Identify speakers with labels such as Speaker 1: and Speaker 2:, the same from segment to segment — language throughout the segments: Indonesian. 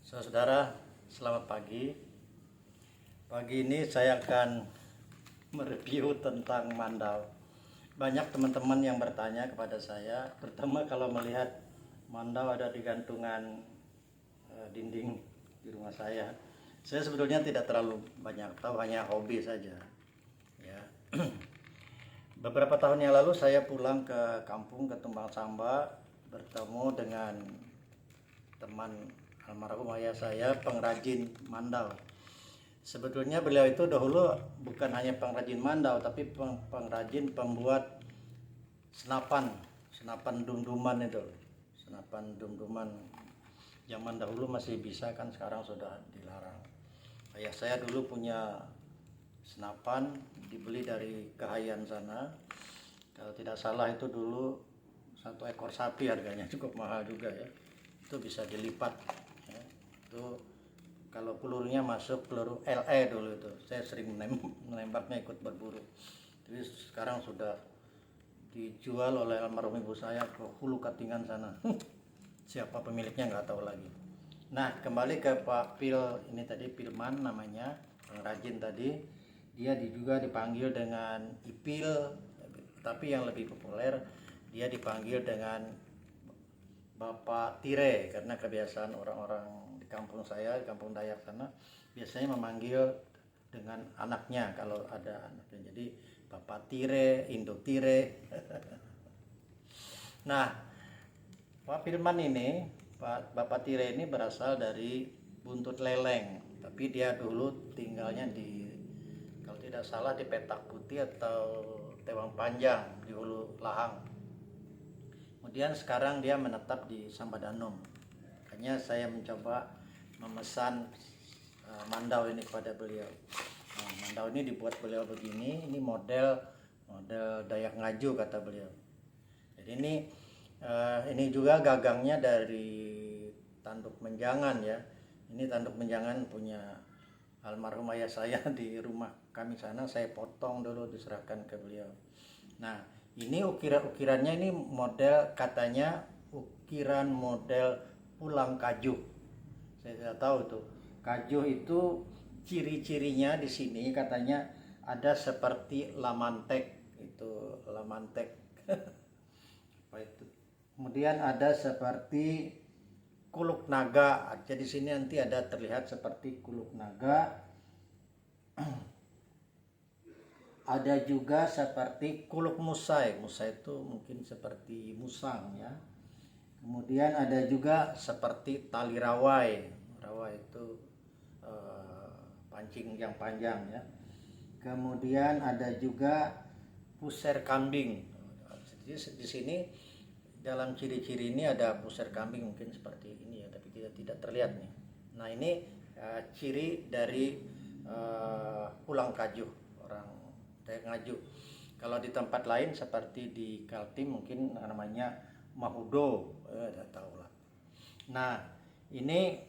Speaker 1: Saudara, selamat pagi. Pagi ini saya akan mereview tentang mandau. Banyak teman-teman yang bertanya kepada saya, terutama kalau melihat mandau ada di gantungan dinding di rumah saya. Saya sebetulnya tidak terlalu banyak tahu, hanya hobi saja. Ya. Beberapa tahun yang lalu saya pulang ke kampung, ke Tumbang Samba, bertemu dengan teman almarhum ayah saya, pengrajin mandau. Sebetulnya beliau itu dahulu bukan hanya pengrajin mandau, tapi pengrajin pembuat senapan dum-duman itu. Senapan dum-duman zaman dahulu masih bisa, kan sekarang sudah dilarang. Ayah saya dulu punya senapan, dibeli dari Kahayan sana. Kalau tidak salah itu dulu 1 ekor sapi, harganya cukup mahal juga ya. Itu bisa dilipat ya. Itu kalau pelurunya masuk peluru LE dulu, itu saya sering menembaknya ikut berburu. Jadi sekarang sudah dijual oleh almarhum ibu saya ke Hulu Katingan sana. Siapa pemiliknya nggak tahu lagi. Nah, kembali ke Pak Pil ini tadi, Pilman namanya, pengrajin tadi. Dia juga dipanggil dengan Ipil, tapi yang lebih populer dia dipanggil dengan Bapak Tire, karena kebiasaan orang-orang di kampung saya, di kampung Dayak sana, biasanya memanggil dengan anaknya kalau ada anaknya. Jadi Bapak Tire, Indo Tire. Nah, Pak Firman ini, Bapak Tire ini berasal dari Buntut Leleng, tapi dia dulu tinggalnya di, kalau tidak salah, di Petak Putih atau Tewang Panjang di Hulu Lahang. Kemudian sekarang dia menetap di Sambadanum. Makanya saya mencoba memesan mandau ini kepada beliau. Nah, mandau ini dibuat beliau begini, ini model Dayak Ngaju kata beliau. Jadi ini juga gagangnya dari tanduk menjangan ya. Ini tanduk menjangan punya almarhum ayah saya di rumah kami sana. Saya potong dulu, diserahkan ke beliau. Nah, ini ukirannya ini model, katanya ukiran model pulang kajuh. Saya tidak tahu tuh. Kajuh itu ciri-cirinya di sini katanya ada seperti lamantek, itu lamantek. Apa itu? Kemudian ada seperti kuluk naga. Jadi di sini nanti ada terlihat seperti kuluk naga. Ada juga seperti kuluk musai. Musai itu mungkin seperti musang ya. Kemudian ada juga seperti tali rawai. Rawai itu pancing yang panjang ya. Kemudian ada juga puser kambing. Jadi di sini dalam ciri-ciri ini ada puser kambing, mungkin seperti ini ya, tapi tidak terlihat nih. Nah, ini ciri dari pulang kajuh orang Dayak Ngaju. Kalau di tempat lain seperti di Kaltim mungkin namanya Mahudo, tidak tahu lah. Nah, ini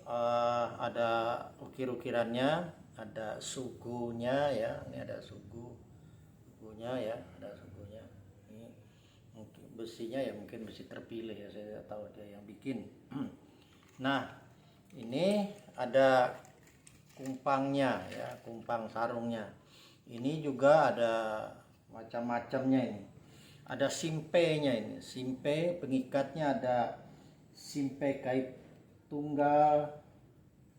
Speaker 1: ada ukir-ukirannya, ada sugunya ya. Ini ada sugunya ya, ada sugunya. Ini mungkin besinya ya, mungkin besi terpilih ya, saya tidak tahu dia yang bikin. Nah, ini ada kumpangnya ya, kumpang sarungnya. Ini juga ada macam-macamnya ini. Ada simpenya ini, simpe pengikatnya, ada simpe kait tunggal,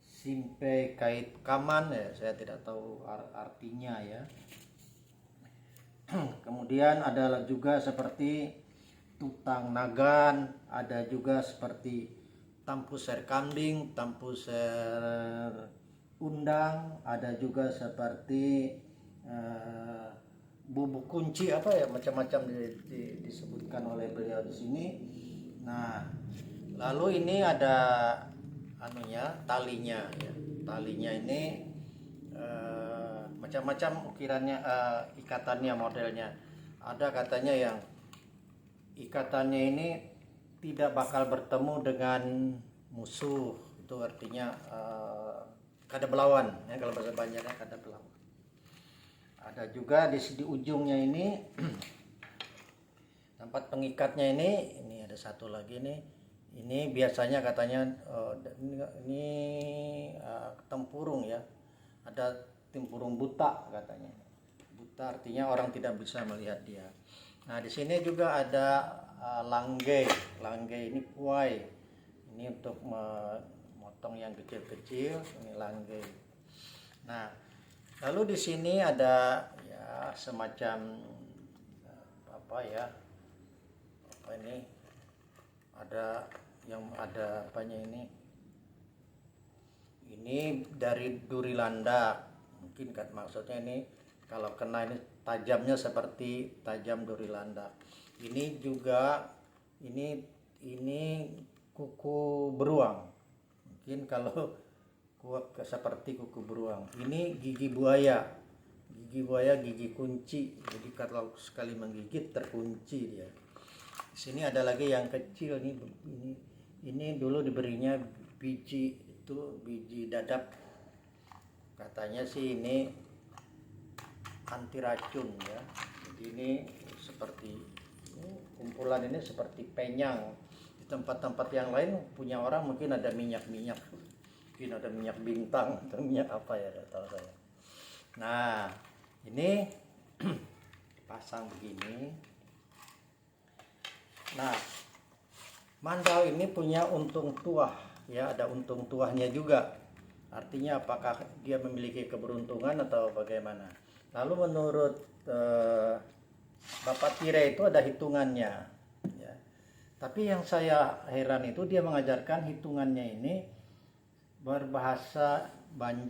Speaker 1: simpe kait kaman ya, saya tidak tahu artinya ya. Kemudian ada juga seperti tutang nagan, ada juga seperti tampuser kambing, tampuser undang, ada juga seperti bubuk kunci, apa ya, macam-macam disebutkan oleh beliau di sini. Nah, lalu ini ada talinya ya. Talinya ini macam-macam ukirannya, ikatannya, modelnya. Ada katanya yang ikatannya ini tidak bakal bertemu dengan musuh, itu artinya kada belawan ya, kalau bahasa Banjarnya kada belawan. Ada juga di ujungnya ini tempat pengikatnya ini ada satu lagi nih, Ini biasanya katanya ini tempurung ya, ada tempurung buta katanya. Buta artinya orang tidak bisa melihat dia. Nah di sini juga ada langge. Langge ini kuai. Ini untuk memotong yang kecil-kecil. Ini langge. Nah lalu di sini ada ya semacam apa ya? Apa ini? Ada yang ada apanya ini dari duri landak mungkin kan maksudnya ini kalau kena ini tajamnya seperti tajam duri landak. Ini juga ini kuku beruang mungkin kalau seperti kuku beruang. Ini gigi buaya, gigi kunci, jadi kalau sekali menggigit terkunci dia. Di sini ada lagi yang kecil nih, ini dulu diberinya biji dadap, katanya sih ini anti racun ya. Jadi ini seperti kumpulan ini seperti penyang. Di tempat-tempat yang lain punya orang mungkin ada minyak, mungkin ada minyak bintang atau minyak apa ya, tidak tahu saya. Nah ini pasang begini. Nah, mandau ini punya untung tuah, ya ada untung tuahnya juga. Artinya apakah dia memiliki keberuntungan atau bagaimana? Lalu menurut Bapak Tire itu ada hitungannya. Ya. Tapi yang saya heran itu dia mengajarkan hitungannya ini berbahasa Banjar.